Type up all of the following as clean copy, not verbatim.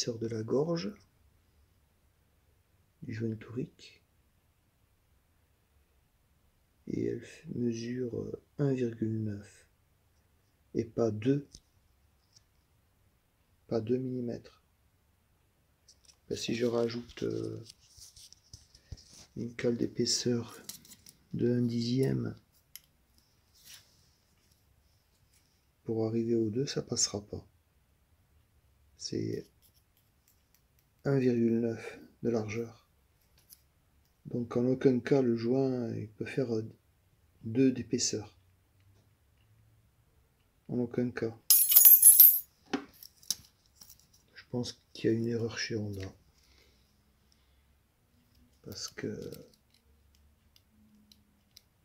l'épaisseur de la gorge du joint torique et elle mesure 1,9 et pas 2 mm. Si je rajoute une cale d'épaisseur de 1/10 pour arriver au 2, ça passera pas. C'est 1,9 de largeur. Donc en aucun cas le joint il peut faire 2 d'épaisseur. En aucun cas. Je pense qu'il y a une erreur chez Honda. Parce que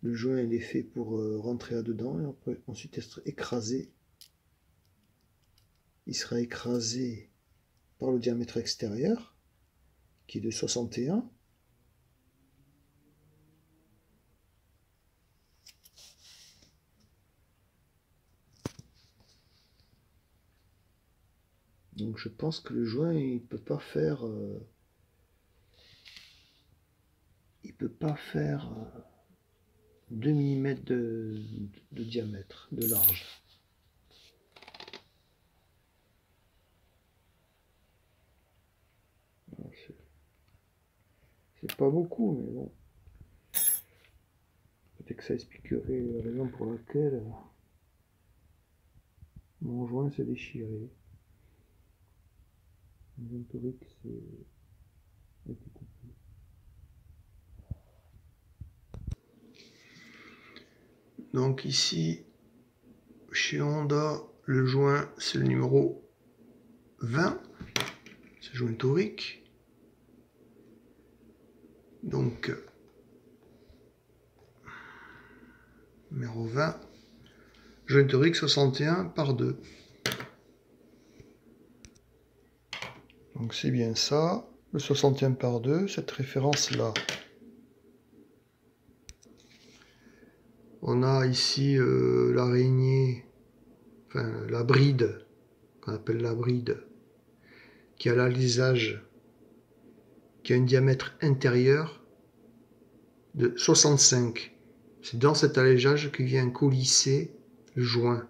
le joint il est fait pour rentrer là-dedans et on peut ensuite être écrasé. Il sera écrasé par le diamètre extérieur qui est de 61. Donc je pense que le joint il peut pas faire 2 mm de diamètre, de large. C'est pas beaucoup, mais bon. Peut-être que ça expliquerait la raison pour laquelle mon joint s'est déchiré. Le joint torique a été coupé. Donc ici, chez Honda, le joint c'est le numéro 20, c'est le joint torique. Donc, numéro 20, joint torique 61 par 2. Donc c'est bien ça, le 61 par 2, cette référence-là. On a ici l'araignée, enfin la bride, qu'on appelle la bride, qui a l'alisage, qui a un diamètre intérieur de 65. C'est dans cet alésage que vient coulisser le joint.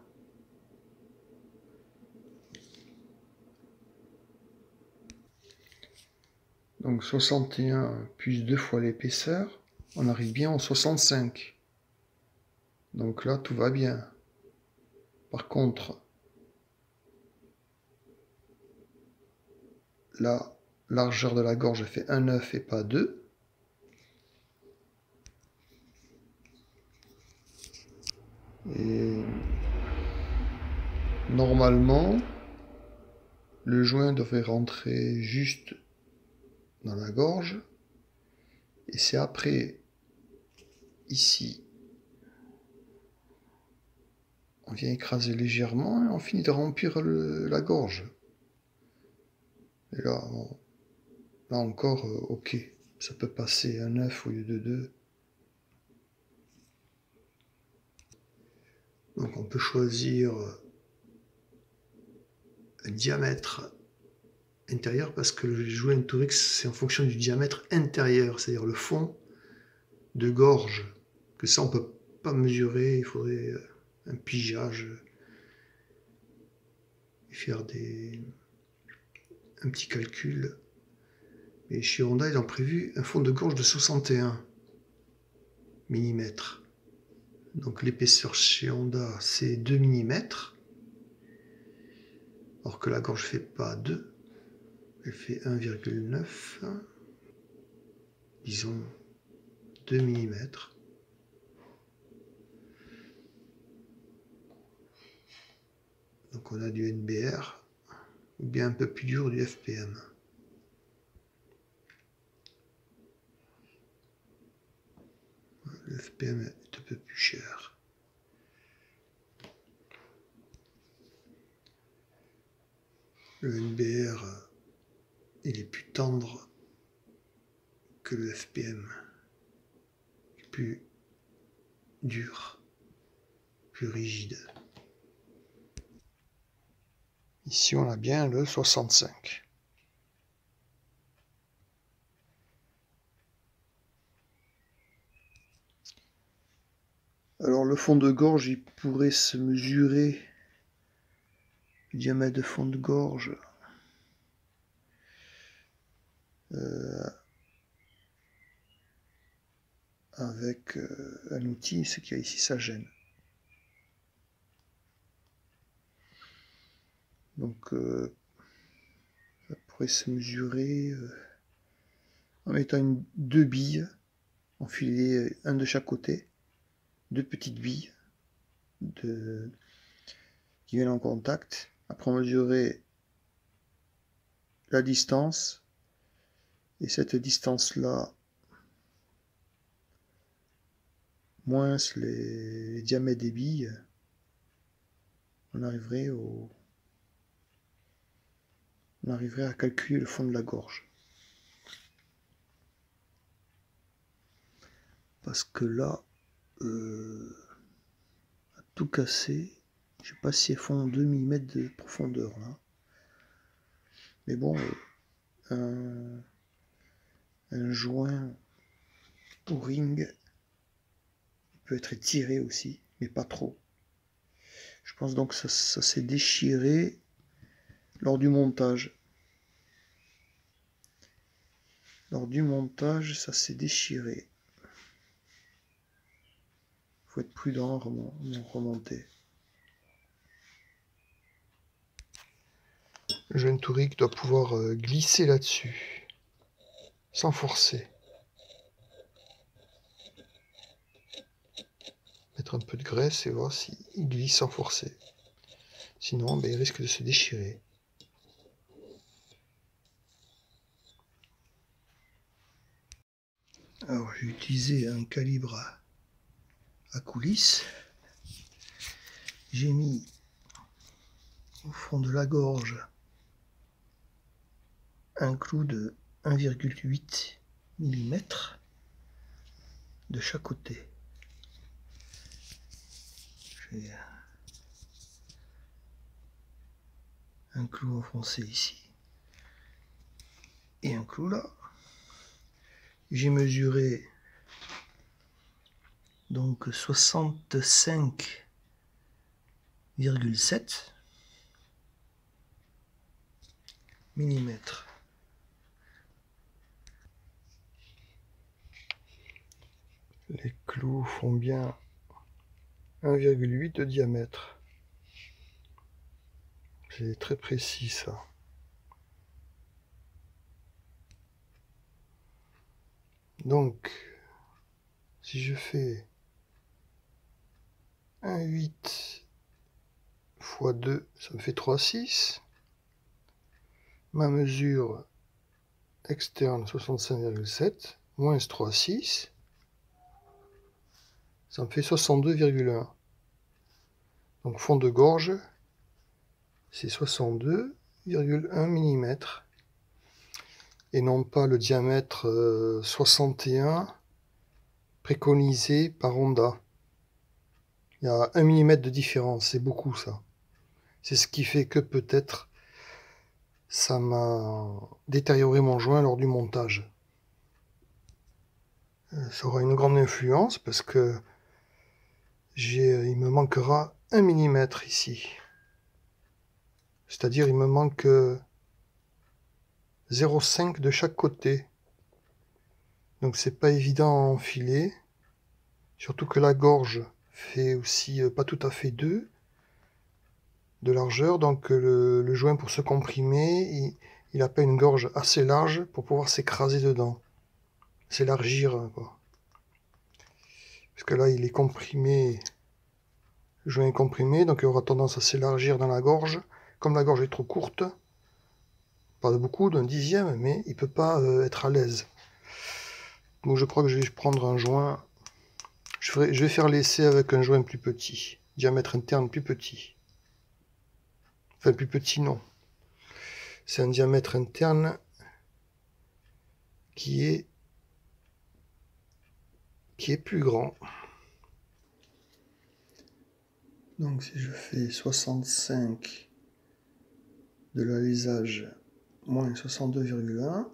Donc 61 plus 2 fois l'épaisseur, on arrive bien en 65. Donc là, tout va bien. Par contre, la largeur de la gorge fait 1,9 et pas 2. Et normalement, le joint devrait rentrer juste dans la gorge. Et c'est après, ici, on vient écraser légèrement et on finit de remplir la gorge. Et là, bon, là encore, ok, ça peut passer à 9 au lieu de 2. Donc on peut choisir un diamètre intérieur parce que le joint torique c'est en fonction du diamètre intérieur, c'est-à-dire le fond de gorge. Que ça on peut pas mesurer, il faudrait un pigeage et faire un petit calcul. Et chez Honda ils ont prévu un fond de gorge de 61 mm. Donc l'épaisseur chez Honda c'est 2 mm. Alors que la gorge fait pas 2, elle fait 1,9, disons 2 mm. Donc on a du NBR, ou bien un peu plus dur du FPM. Le FPM est un peu plus cher. Le NBR, il est plus tendre que le FPM. Plus dur, plus rigide. Ici, on a bien le 65. Alors le fond de gorge, il pourrait se mesurer, le diamètre de fond de gorge, avec un outil, ce qu'il y a ici, ça gêne. Donc ça pourrait se mesurer en mettant deux billes, enfiler un de chaque côté, deux petites billes qui viennent en contact. Après on mesurer la distance, et cette distance là moins les diamètres des billes, on arriverait à calculer le fond de la gorge. Parce que là, à tout casser, je sais pas si elles font 2 mm de profondeur là. Mais bon, un joint au ring peut être tiré aussi, mais pas trop. Je pense donc que ça s'est déchiré lors du montage. Lors du montage, ça s'est déchiré. Faut être prudent à remonter. Le joint tourique doit pouvoir glisser là-dessus, sans forcer. Mettre un peu de graisse et voir s'il glisse sans forcer. Sinon, il risque de se déchirer. Alors, j'ai utilisé un calibre à coulisses. J'ai mis au fond de la gorge un clou de 1,8 mm de chaque côté. J'ai un clou enfoncé ici et un clou là. J'ai mesuré donc 65,7 mm. Les clous font bien 1,8 de diamètre. C'est très précis ça. Donc, si je fais 1,8 x 2, ça me fait 3,6. Ma mesure externe 65,7 moins 3,6, ça me fait 62,1. Donc fond de gorge, c'est 62,1 mm. Et non pas le diamètre 61 préconisé par Honda. Il y a 1 mm de différence, c'est beaucoup ça. C'est ce qui fait que peut-être ça m'a détérioré mon joint lors du montage. Ça aura une grande influence parce que il me manquera 1 mm ici. C'est-à-dire il me manque 0,5 de chaque côté. Donc c'est pas évident à enfiler. Surtout que la gorge fait aussi pas tout à fait 2 de largeur. Donc le joint pour se comprimer, il n'a pas une gorge assez large pour pouvoir s'écraser dedans. S'élargir quoi. Parce que là il est comprimé. Le joint est comprimé, donc il aura tendance à s'élargir dans la gorge. Comme la gorge est trop courte, pas de beaucoup, d'un dixième, mais il peut pas être à l'aise. Donc je crois que je vais prendre un joint. Je vais faire l'essai avec un joint plus petit, diamètre interne plus petit. Enfin plus petit non. C'est un diamètre interne qui est plus grand. Donc si je fais 65 de l'alésage moins 62,1,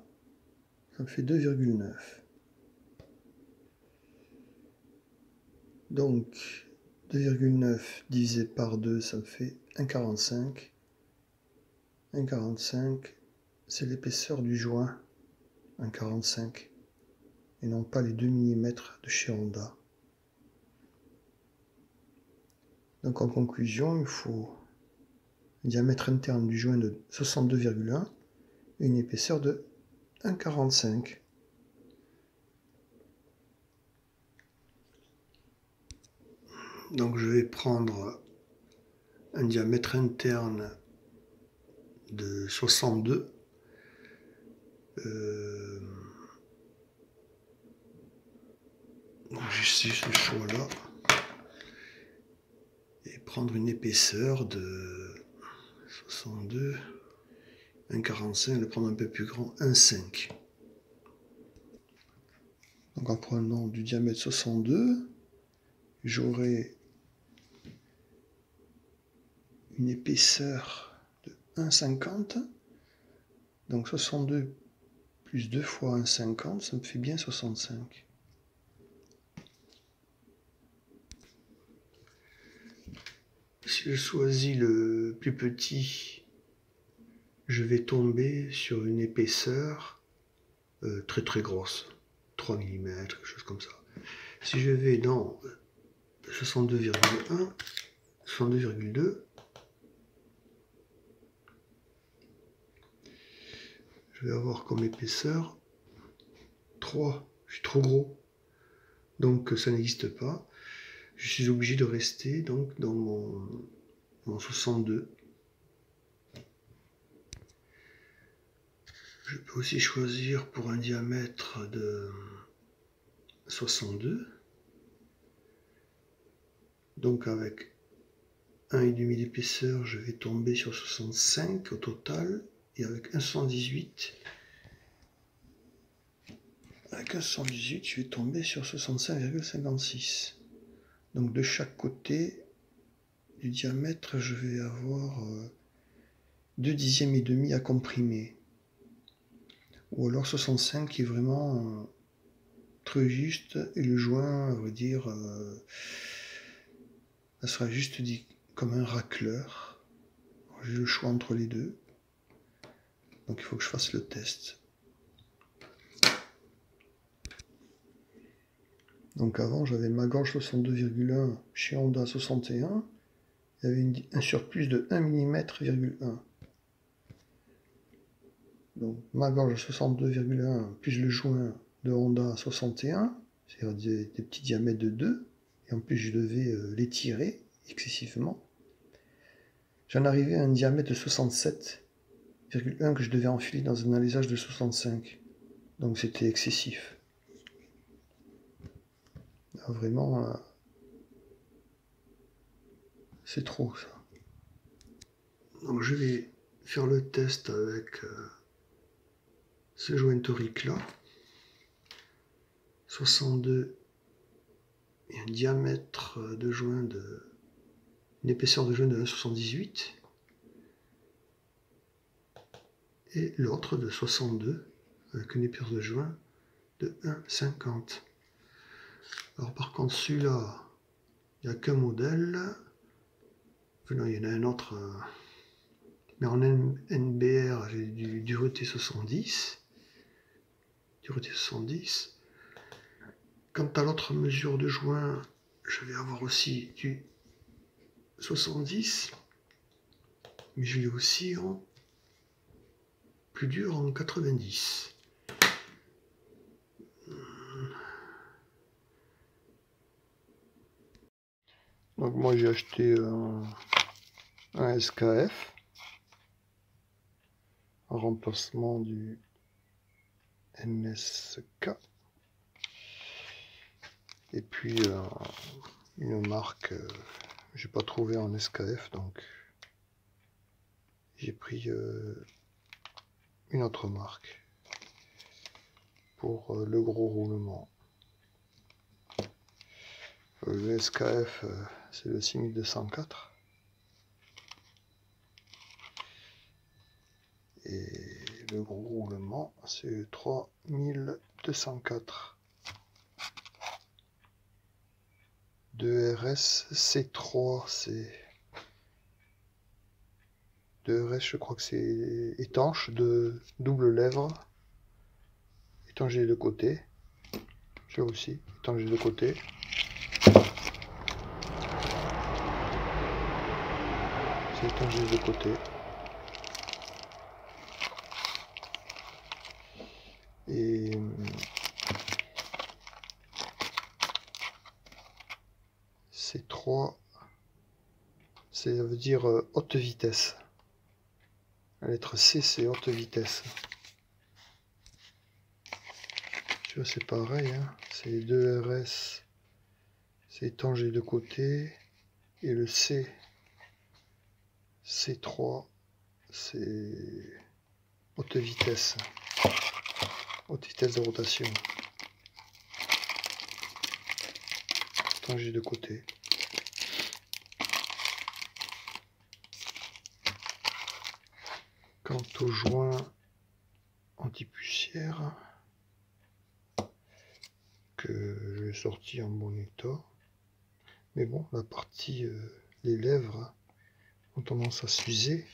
ça me fait 2,9. Donc 2,9 divisé par 2, ça me fait 1,45. 1,45, c'est l'épaisseur du joint, 1,45, et non pas les 2 mm de chez Honda. Donc en conclusion, il faut un diamètre interne du joint de 62,1 et une épaisseur de 1,45. Donc je vais prendre un diamètre interne de 62. Donc j'ai ce choix là. Et prendre une épaisseur de 62, 1,45, le prendre un peu plus grand, 1,5. Donc en prenant du diamètre 62, j'aurai une épaisseur de 1,50. Donc 62 plus 2 fois 1,50, ça me fait bien 65. Si je choisis le plus petit, je vais tomber sur une épaisseur très très grosse, 3 mm, quelque chose comme ça. Si je vais dans 62,1, 62,2, je vais avoir comme épaisseur 3. Je suis trop gros, donc ça n'existe pas. Je suis obligé de rester donc dans mon 62. Je peux aussi choisir pour un diamètre de 62. Donc avec 1,5 d'épaisseur, je vais tomber sur 65 au total. Et avec 1,78, je vais tomber sur 65,56. Donc de chaque côté du diamètre, je vais avoir 2 dixièmes et demi à comprimer. Ou alors 65 qui est vraiment très juste, et le joint, à vrai dire, ça sera juste dit comme un racleur. J'ai le choix entre les deux. Donc il faut que je fasse le test. Donc avant j'avais ma gorge 62,1 chez Honda 61. Il y avait un surplus de 1 mm,1. Donc ma gorge 62,1 plus le joint de Honda 61, c'est-à-dire des petits diamètres de 2. Et en plus je devais l'étirer excessivement. J'en arrivais à un diamètre de 67,1 que je devais enfiler dans un alésage de 65. Donc c'était excessif. Ah, vraiment, c'est trop ça. Donc je vais faire le test avec ce joint torique là. 62 et un diamètre de joint une épaisseur de joint de 1,78. Et l'autre de 62 avec une épaisseur de joint de 1,50. Alors par contre celui-là, il n'y a qu'un modèle. Enfin, non, il y en a un autre, mais en NBR, j'ai du dureté 70. Dureté 70. Quant à l'autre mesure de joint, je vais avoir aussi du 70. Mais je l'ai aussi en plus dur en 90. Donc moi j'ai acheté un SKF en remplacement du NSK. Et puis une marque, j'ai pas trouvé en SKF, donc j'ai pris une autre marque pour le gros roulement. Le SKF, c'est le 6204. Et le gros roulement, c'est le 3204. 2RS C3, c'est 2RS, je crois que c'est étanche, de double lèvre, étanche des deux côtés. Celui aussi, étanche des deux côtés. C'est étanche des deux côtés. Et C3, ça veut dire haute vitesse. La lettre C, c'est haute vitesse. Tu vois, c'est pareil, hein. C'est 2RS, c'est étanche des deux côtés. Et le C, C3, c'est haute vitesse de rotation. Étanche des deux côtés. Quant au joint anti-poussière, que je vais sortir en bon état, mais bon, la partie, les lèvres ont tendance à s'user,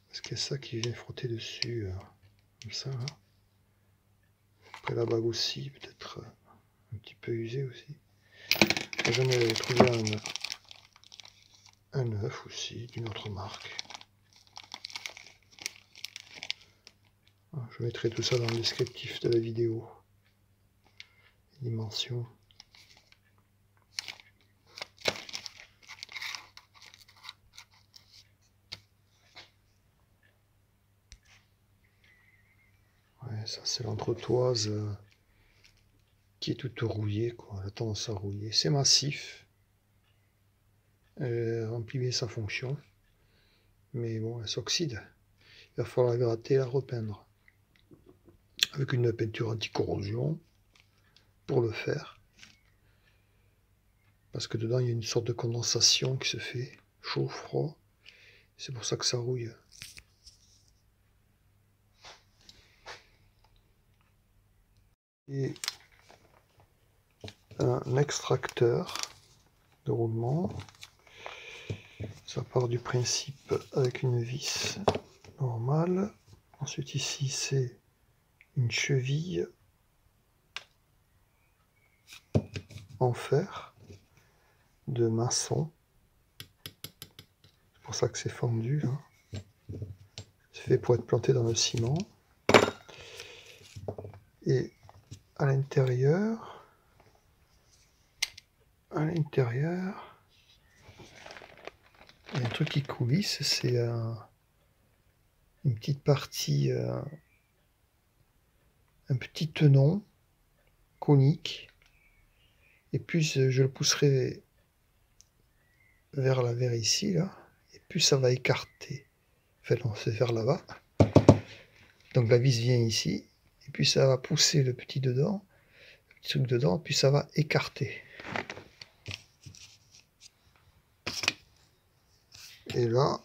parce qu'il y a ça qui vient frotter dessus, comme ça, là. Après la bague aussi, peut-être un petit peu usée aussi. J'en ai trouvé un neuf aussi, d'une autre marque. Je mettrai tout ça dans le descriptif de la vidéo. Les dimensions. Ouais, ça c'est l'entretoise qui est toute rouillée, quoi. Elle a tendance à rouiller. C'est massif. Elle remplit bien sa fonction. Mais bon, elle s'oxyde. Il va falloir la gratter et la repeindre. Avec une peinture anti-corrosion pour le faire. Parce que dedans, il y a une sorte de condensation qui se fait. Chaud, froid. C'est pour ça que ça rouille. Et un extracteur de roulement. Ça part du principe avec une vis normale. Ensuite ici c'est une cheville en fer de maçon. C'est pour ça que c'est fendu là. C'est fait pour être planté dans le ciment. Et à l'intérieur, il y a un truc qui coulisse, c'est une petite partie, un petit tenon conique. Et plus je le pousserai vers ici, là, et plus ça va écarter. Enfin non, c'est vers là-bas. Donc la vis vient ici, et puis ça va pousser le petit truc dedans, puis ça va écarter. Et là,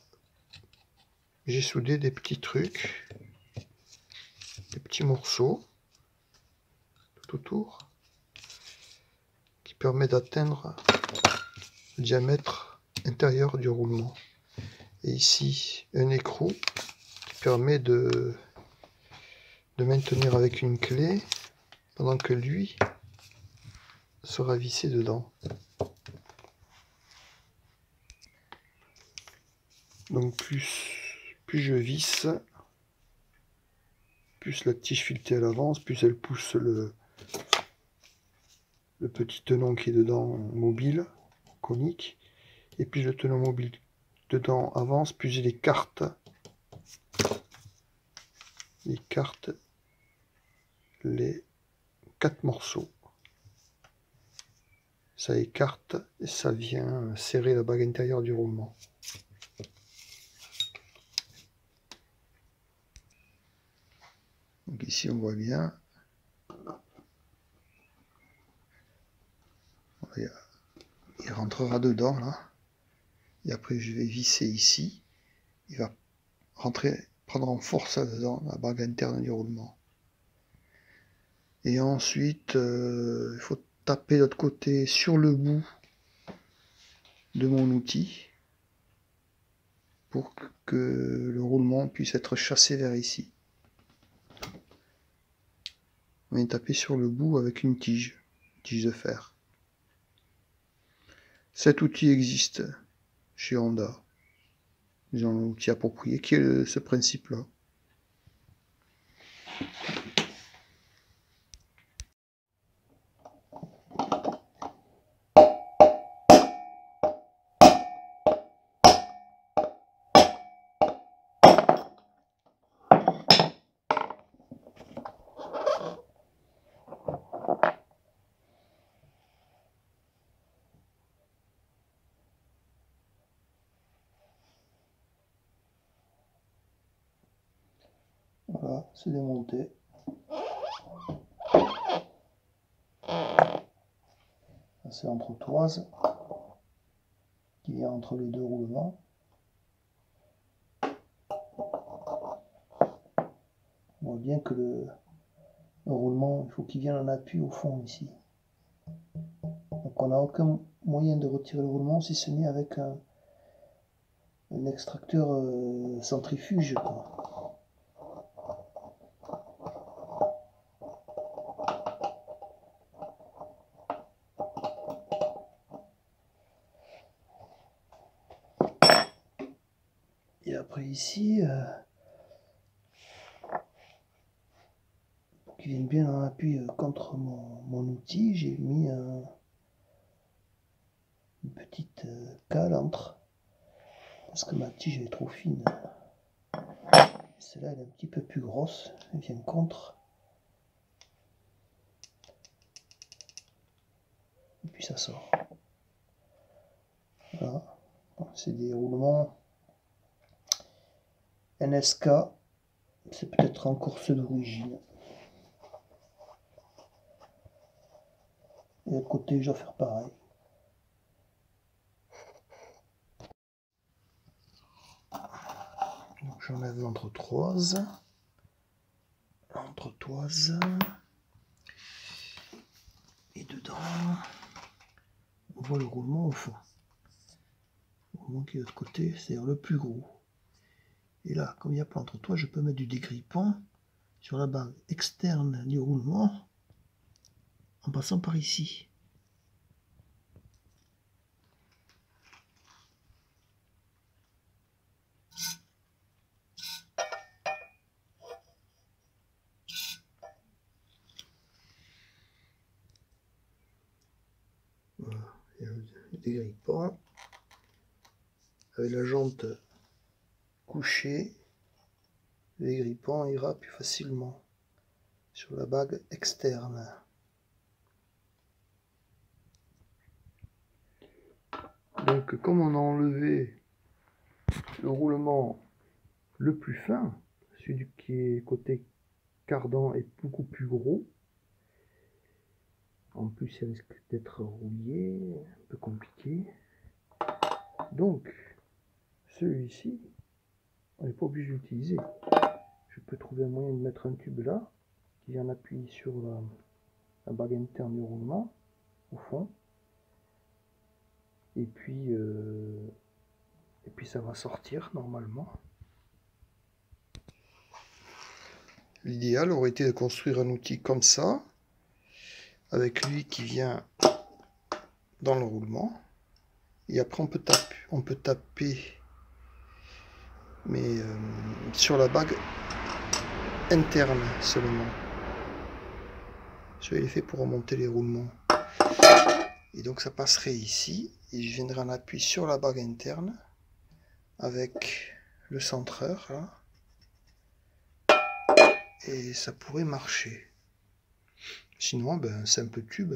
j'ai soudé des petits trucs, des petits morceaux, tout autour, qui permet d'atteindre le diamètre intérieur du roulement. Et ici, un écrou qui permet de maintenir avec une clé, pendant que lui sera vissé dedans. Donc plus je visse, plus la tige filetée elle avance, plus elle pousse le petit tenon qui est dedans mobile, conique, et plus le tenon mobile dedans avance, plus il écarte les 4 morceaux. Ça écarte et ça vient serrer la bague intérieure du roulement. Donc ici on voit bien. Il rentrera dedans là. Et après je vais visser ici. Il va rentrer, prendre en force là-dedans, la bague interne du roulement. Et ensuite, il faut taper de l'autre côté sur le bout de mon outil pour que le roulement puisse être chassé vers ici. On vient taper sur le bout avec une tige de fer. Cet outil existe chez Honda. Ils ont un outil approprié qui est ce principe-là. Voilà, c'est démonté. C'est l'entretoise qui vient entre les deux roulements. On voit bien que le roulement, il faut qu'il vienne en appui au fond ici. Donc on n'a aucun moyen de retirer le roulement si ce n'est avec un extracteur centrifuge, quoi. Et après ici, pour qu'il vienne bien en appui contre mon outil, j'ai mis une petite cale entre, parce que ma tige est trop fine. Celle-là elle est un petit peu plus grosse, elle vient contre. Et puis ça sort. Voilà, c'est des roulements NSK, c'est peut-être encore ceux d'origine. Et de l'autre côté, je vais faire pareil. Donc j'enlève l'entretoise. Et dedans, on voit le roulement au fond. Le roulement qui est de l'autre côté, c'est-à-dire le plus gros. Et là, comme il n'y a pas l'entretoise, je peux mettre du dégrippant sur la bague externe du roulement en passant par ici. Voilà, il y a le dégrippant. Avec la jante couchée, le dégrippant ira plus facilement sur la bague externe. Donc comme on a enlevé le roulement le plus fin, celui qui est côté cardan est beaucoup plus gros. En plus il risque d'être rouillé, un peu compliqué. Donc celui-ci, on n'est pas obligé d'utiliser. Je peux trouver un moyen de mettre un tube là, qui vient appuyer sur la bague interne du roulement, au fond. Et puis ça va sortir normalement. L'idéal aurait été de construire un outil comme ça, avec lui qui vient dans le roulement. Et après on peut taper mais sur la bague interne seulement. Je l'ai fait pour remonter les roulements. Et donc ça passerait ici, et je viendrai en appui sur la bague interne avec le centreur là. Et ça pourrait marcher. Sinon, ben, c'est un peu tube,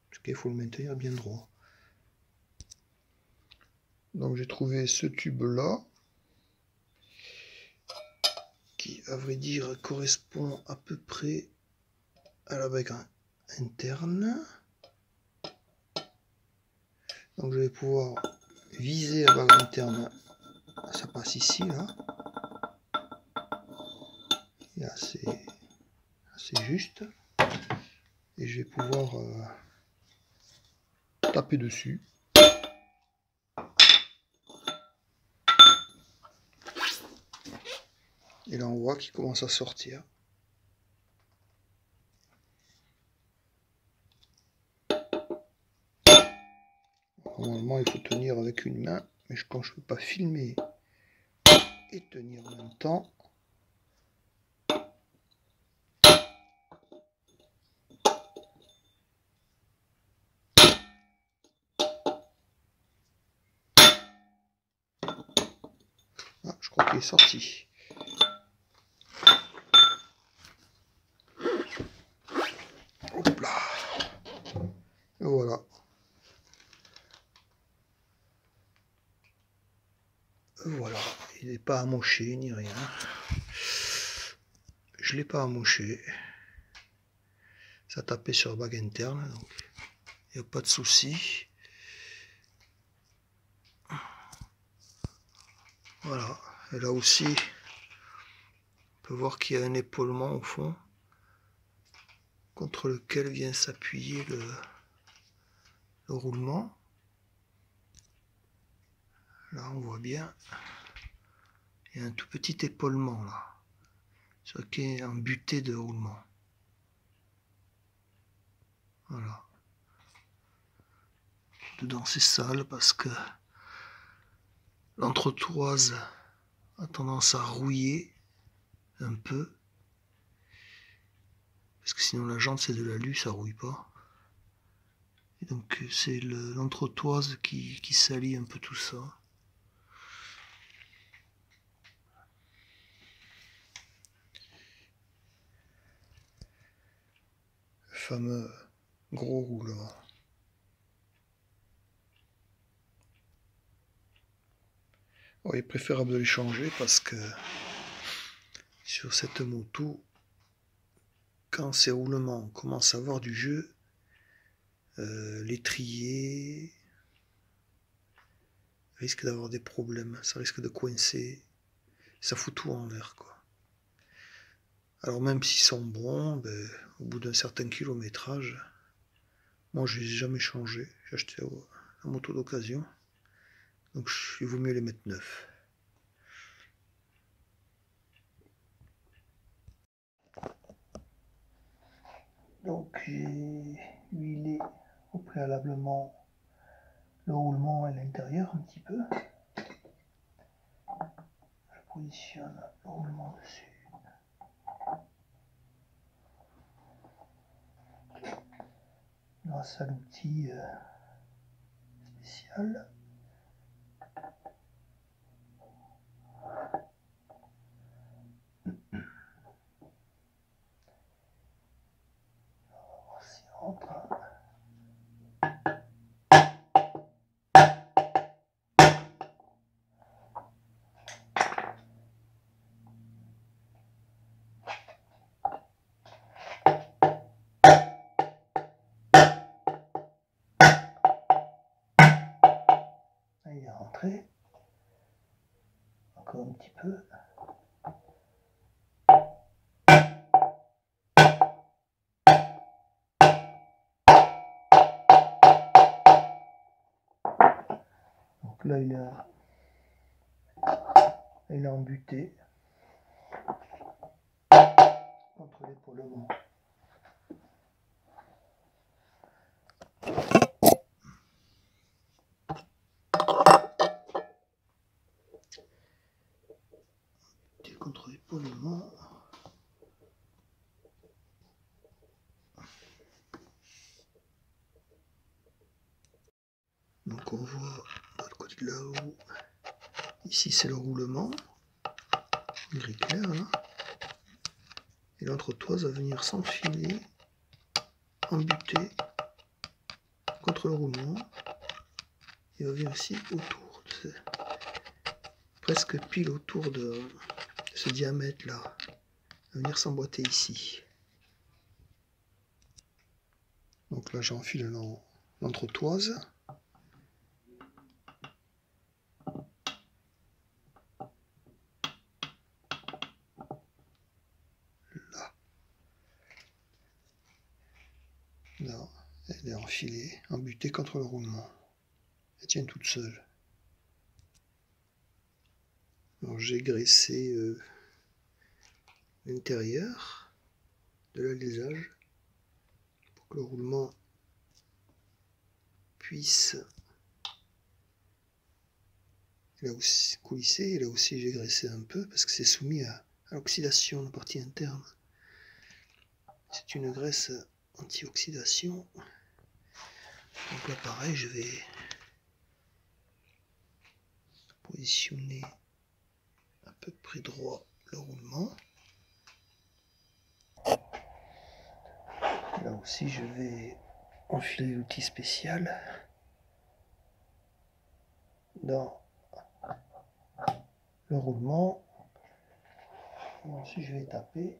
parce qu'il faut le maintenir bien droit. Donc j'ai trouvé ce tube là, qui à vrai dire correspond à peu près à la bague interne. Donc je vais pouvoir viser la bague interne, ça passe ici là. Et assez juste. Et je vais pouvoir taper dessus. Et là on voit qu'il commence à sortir. Normalement il faut tenir avec une main, mais quand je ne peux pas filmer et tenir en même temps, ah, je crois qu'il est sorti. Hop là. Et voilà. Voilà, il n'est pas amoché ni rien. Je ne l'ai pas amoché. Ça tapait sur la bague interne, donc il n'y a pas de souci. Voilà, et là aussi, on peut voir qu'il y a un épaulement au fond contre lequel vient s'appuyer le roulement. Là, on voit bien, il y a un tout petit épaulement là, ce qui est en butée de roulement. Voilà. Dedans, c'est sale parce que l'entretoise a tendance à rouiller un peu. Parce que sinon la jante c'est de l'alu, ça rouille pas. Et donc c'est l'entretoise qui salit un peu tout ça. Le fameux gros roulement. Alors, il est préférable de les changer parce que sur cette moto, quand ces roulements commencent à avoir du jeu, l'étrier risque d'avoir des problèmes, ça risque de coincer, ça fout tout en l'air quoi. Alors même s'ils sont bons, ben, au bout d'un certain kilométrage, moi je les ai jamais changés, j'ai acheté la moto d'occasion, donc il vaut mieux les mettre neufs. Donc j'ai huilé au préalablement le roulement à l'intérieur un petit peu. Je positionne le roulement dessus. Grâce à l'outil spécial. On va voir s'il rentre. Il est rentré. Encore un petit peu. Donc là il a embuté contre l'épaulement. Contre l'épaulement. Donc on voit de l'autre côté de là-haut. Ici c'est le roulement, gris clair là. Et l'entretoise va venir s'enfiler, embuter contre le roulement. Il va venir ici autour, presque pile autour de ce diamètre là. Il va venir s'emboîter ici. Donc là j'enfile l'entretoise. Là. Elle est enfilée, embutée contre le roulement. Elle tient toute seule. Alors j'ai graissé l'intérieur de l'alésage pour que le roulement puisse là aussi coulisser. Et là aussi j'ai graissé un peu parce que c'est soumis à l'oxydation, la partie interne. C'est une graisse anti-oxydation. Donc là pareil, je vais positionner à peu près droit le roulement. Là aussi je vais enfiler l'outil spécial dans le roulement. Et ensuite je vais taper.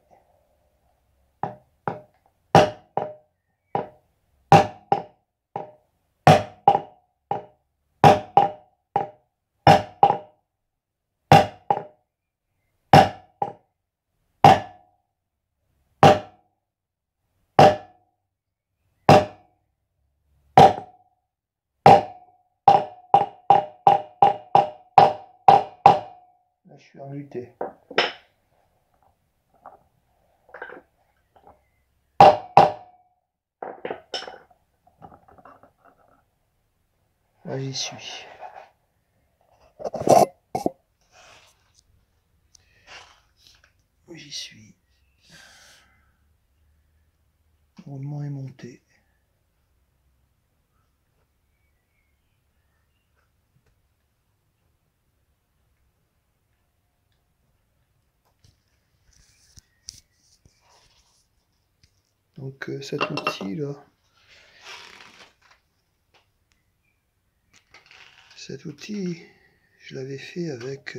Là je suis enluté. Là j'y suis. J'y suis. Le roulement est monté. Donc cet outil là, je l'avais fait avec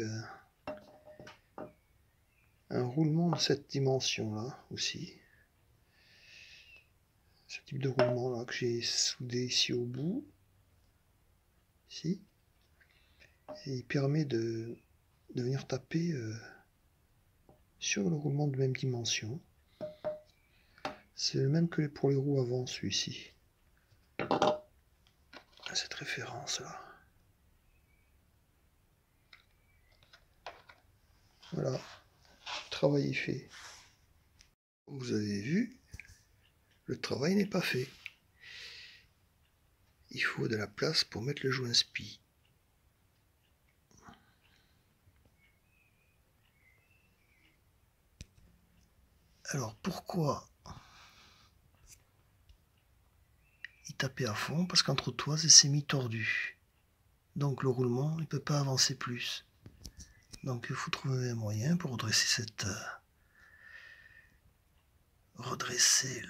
un roulement de cette dimension là aussi. Ce type de roulement là que j'ai soudé ici au bout. Ici. Et il permet de venir taper sur le roulement de même dimension. C'est le même que pour les roues avant, celui-ci. Cette référence là. Voilà, le travail est fait. Comme vous avez vu, le travail n'est pas fait. Il faut de la place pour mettre le joint spi. Alors pourquoi il tapait à fond? Parce qu'entre toises, c'est semi-tordu. Donc le roulement, il ne peut pas avancer plus. Donc il faut trouver un moyen pour redresser cette... redresser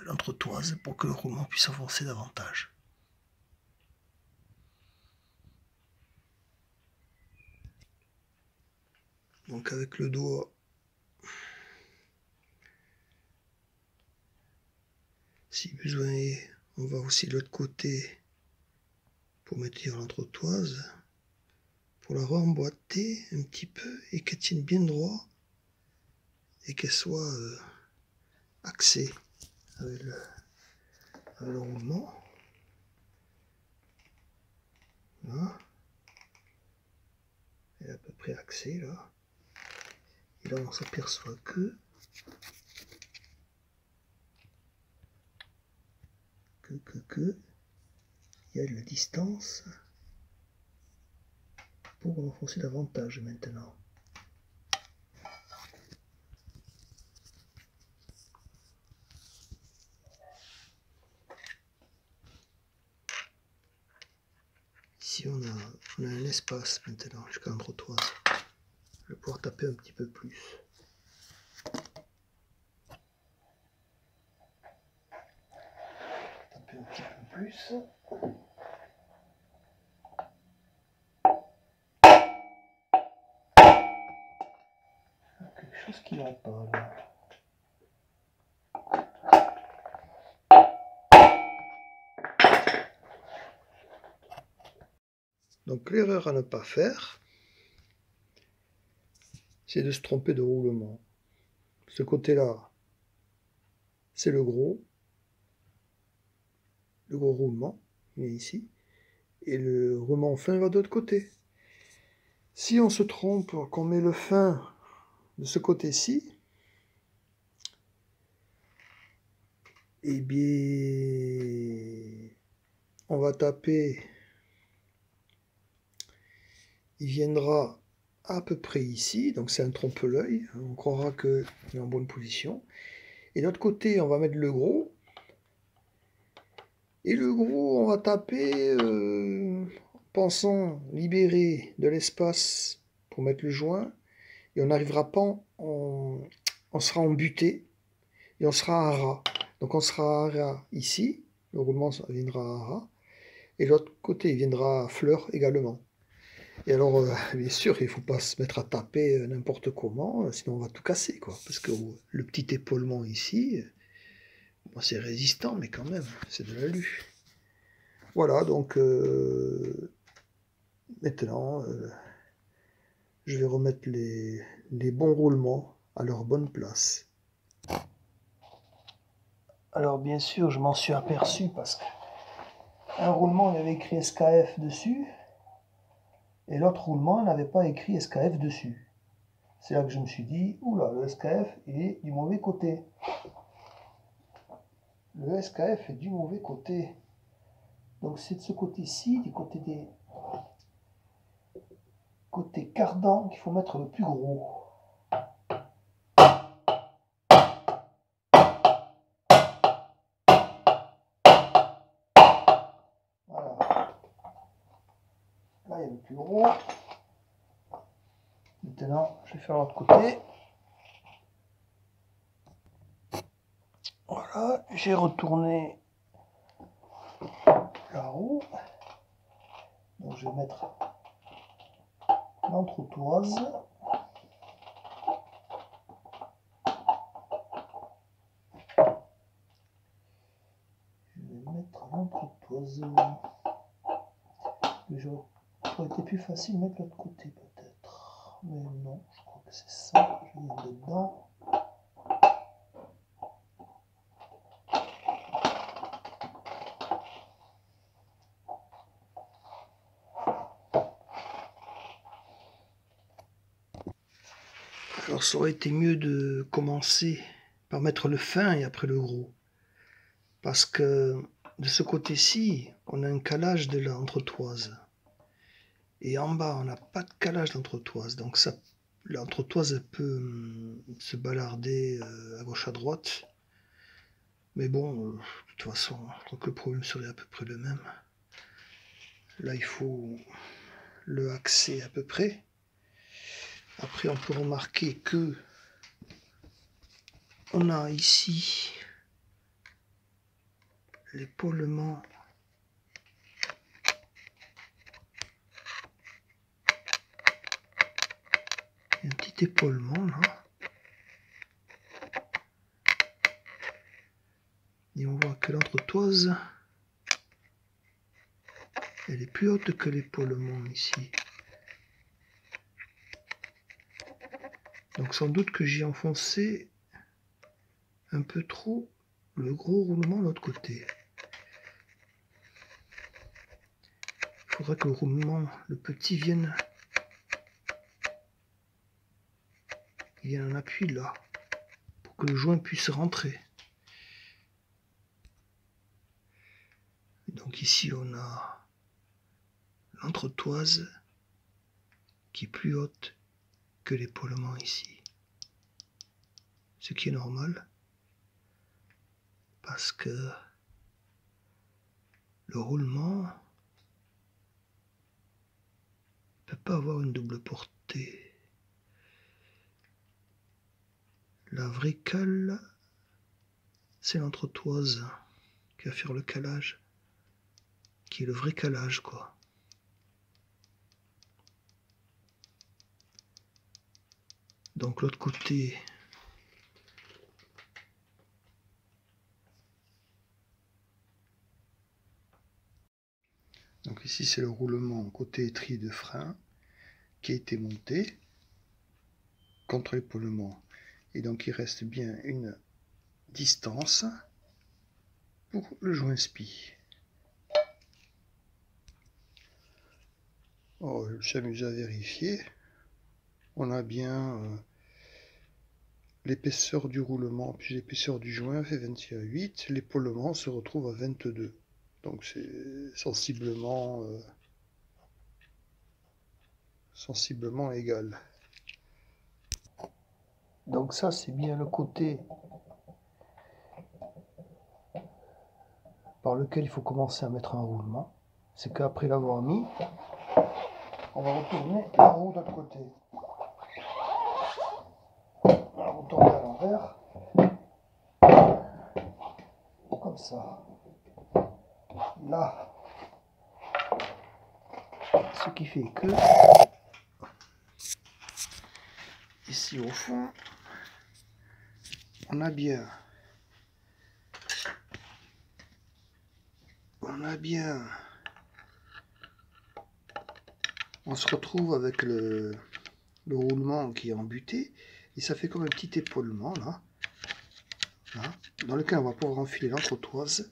l'entretoise pour que le roulement puisse avancer davantage. Donc avec le doigt, si besoin est, on va aussi de l'autre côté pour mettre l'entretoise, pour la remboîter un petit peu et qu'elle tienne bien droit et qu'elle soit axée avec le roulement. Voilà. Elle est à peu près axée là. Et là on s'aperçoit que il y a de la distance pour enfoncer davantage maintenant. Ici on a un espace maintenant jusqu'à l'entretoise. Je vais pouvoir taper un petit peu plus. Taper un petit peu plus. Il y a quelque chose qui va pas là. Donc l'erreur à ne pas faire, c'est de se tromper de roulement. Ce côté-là, c'est le gros. le gros roulement, il est ici, et le roulement fin va de l'autre côté. Si on se trompe, qu'on met le fin de ce côté-ci, eh bien, on va taper, il viendra à peu près ici, donc c'est un trompe-l'œil, on croira qu'il est en bonne position. Et de l'autre côté, on va mettre le gros, et le gros, on va taper, pensant libérer de l'espace pour mettre le joint, et on n'arrivera pas, on sera en butée, et on sera à ras. Donc on sera à ras ici, le roulement viendra à ras, et l'autre côté il viendra à fleur également. Et alors, bien sûr, il ne faut pas se mettre à taper n'importe comment, sinon on va tout casser, quoi. Parce que le petit épaulement ici, bon, c'est résistant, mais quand même, c'est de l'alu. Voilà, donc maintenant, je vais remettre les bons roulements à leur bonne place. Alors bien sûr, je m'en suis aperçu parce qu'un roulement, il y avait écrit SKF dessus, et l'autre roulement, il n'avait pas écrit SKF dessus. C'est là que je me suis dit, oula, le SKF est du mauvais côté. Le SKF est du mauvais côté. Donc c'est de ce côté-ci, du côté des côté cardan, qu'il faut mettre le plus gros. Voilà. Là, il y a le plus gros. Maintenant, je vais faire l'autre côté. Voilà, j'ai retourné la roue. Donc je vais mettre l'entretoise. Je vais mettre l'entretoise. Ça aurait été plus facile de mettre l'autre côté peut-être. Mais non, je crois que c'est ça. Je vais mettre dedans. Alors ça aurait été mieux de commencer par mettre le fin et après le gros. Parce que de ce côté-ci, on a un calage de l'entretoise. Et en bas, on n'a pas de calage d'entretoise. Donc l'entretoise peut se balarder à gauche à droite. Mais bon, de toute façon, je crois que le problème serait à peu près le même. Là, il faut le axer à peu près. Après, on peut remarquer que on a ici l'épaulement un petit épaulement là. Et on voit que l'entretoise, elle est plus haute que l'épaulement ici. Donc sans doute que j'ai enfoncé un peu trop le gros roulement de l'autre côté. Il faudra que le roulement, le petit, vienne en appui là, pour que le joint puisse rentrer. Donc ici on a l'entretoise qui est plus haute que l'épaulement ici. Ce qui est normal, parce que le roulement ne peut pas avoir une double portée. La vraie cale, c'est l'entretoise qui va faire le calage, qui est le vrai calage, quoi. Donc l'autre côté, donc ici c'est le roulement côté étrier de frein qui a été monté contre l'épaulement. Et donc il reste bien une distance pour le joint spi. Oh, je s'amuse à vérifier. On a bien l'épaisseur du roulement, puis l'épaisseur du joint fait 21,8. L'épaulement se retrouve à 22. Donc c'est sensiblement égal. Donc ça, c'est bien le côté par lequel il faut commencer à mettre un roulement. C'est qu'après l'avoir mis, on va retourner la roue de l'autre côté. On va retourner à l'envers. Comme ça. Là. Ce qui fait que ici au fond, on a bien on se retrouve avec le roulement qui est embuté et ça fait comme un petit épaulement là, dans lequel on va pouvoir enfiler l'entretoise.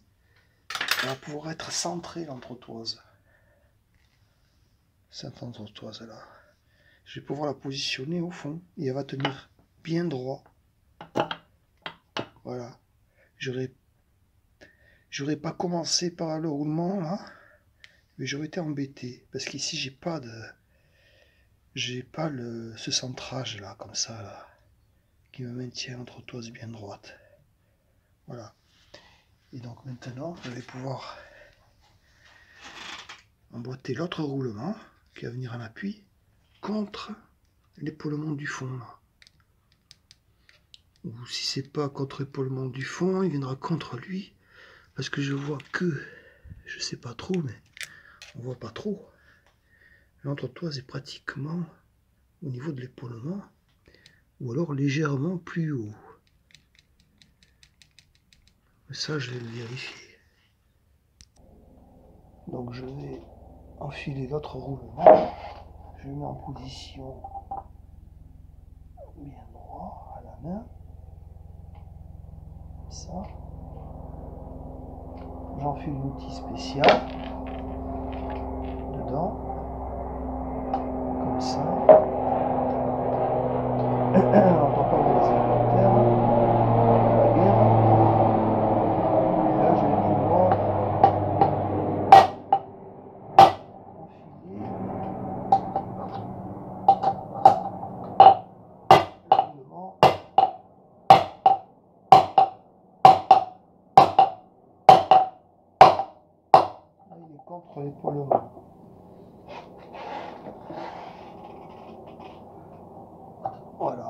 Elle va pouvoir être centrée l'entretoise. Cette entretoise là. Je vais pouvoir la positionner au fond et elle va tenir bien droit. Voilà. J'aurais pas commencé par le roulement là, mais j'aurais été embêté parce qu'ici j'ai pas ce centrage là comme ça là, qui me maintient l'entretoise bien droite. Voilà. Et donc maintenant je vais pouvoir emboîter l'autre roulement qui va venir en appui contre l'épaulement du fond là. Ou si c'est pas contre l'épaulement du fond, il viendra contre lui parce que je vois que, je sais pas trop, mais on voit pas trop. L'entretoise est pratiquement au niveau de l'épaulement ou alors légèrement plus haut. Ça, je vais le vérifier. Donc je vais enfiler l'autre roulement. Je le mets en position bien droit à la main. Comme ça. J'enfile l'outil spécial dedans. Comme ça. On n'entend pas les écouteurs. La guerre. Et là, je vais pouvoir enfiler le roulement. Là, il est contre l'épaulement. Voilà.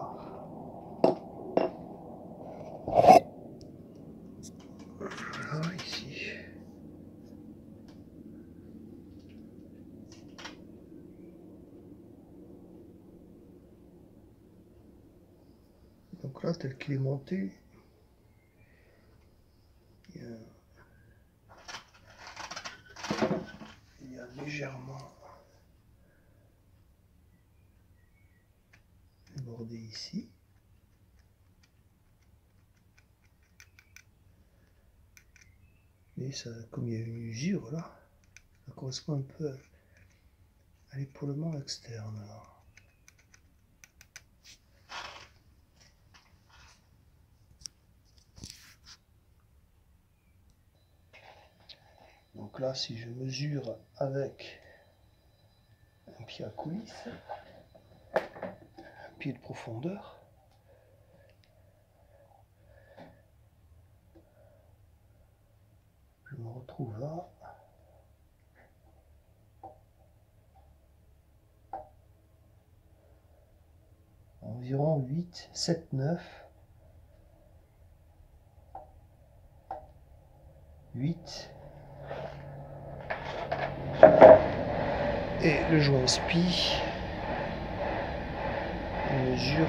Voilà, ici. Donc là, tel qu'il est monté, il y a légèrement débordé ici. Mais ça, comme il y a une usure là, ça correspond un peu à l'épaulement externe. Là. Donc là, si je mesure avec un pied à coulisse, un pied de profondeur, je me retrouve là. Environ 8, 7, 9, 8. Et le joint SPI mesure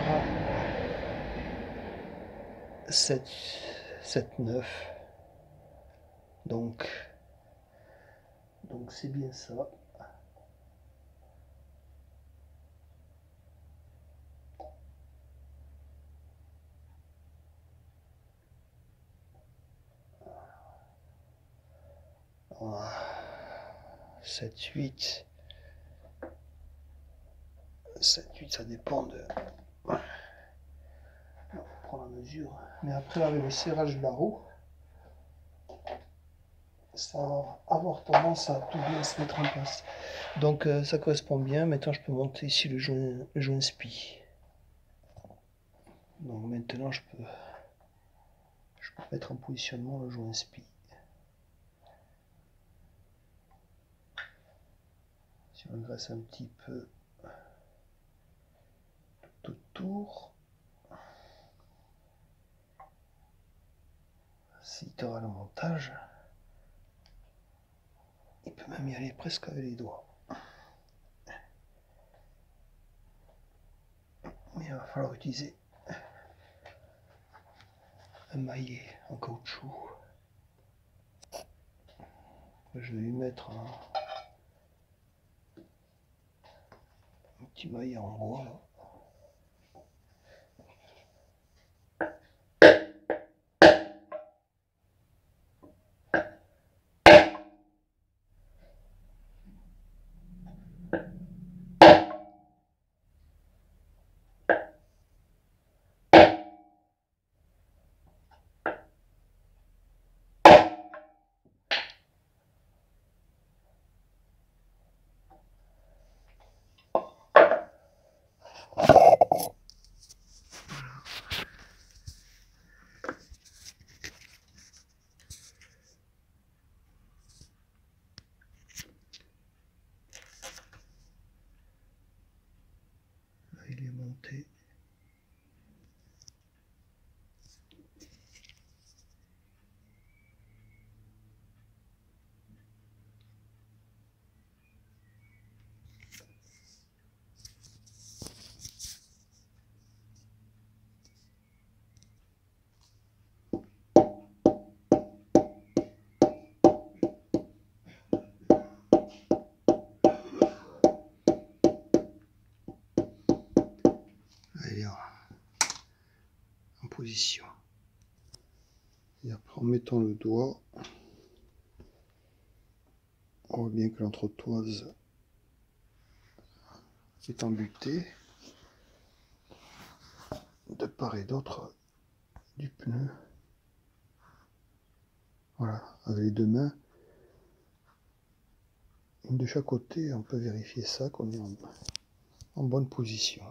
7, 9. Donc c'est bien ça. Voilà. 7, 8. 7, 8, ça dépend de... On prend la mesure. Mais après, avec le serrage de la roue, ça va avoir tendance à tout bien se mettre en place. Donc ça correspond bien. Maintenant, je peux monter ici le joint spi. Donc maintenant, je peux mettre en positionnement le joint spi. Si on graisse un petit peu tout autour, s'il aura le montage, il peut même y aller presque avec les doigts. Mais il va falloir utiliser un maillet en caoutchouc. Je vais lui mettre un petit maillet en bois là. Là, il est monté. Allez, en position. Et après, en mettant le doigt, on voit bien que l'entretoise est embutée de part et d'autre du pneu. Voilà, avec les deux mains, une de chaque côté, on peut vérifier ça, qu'on est en bonne position.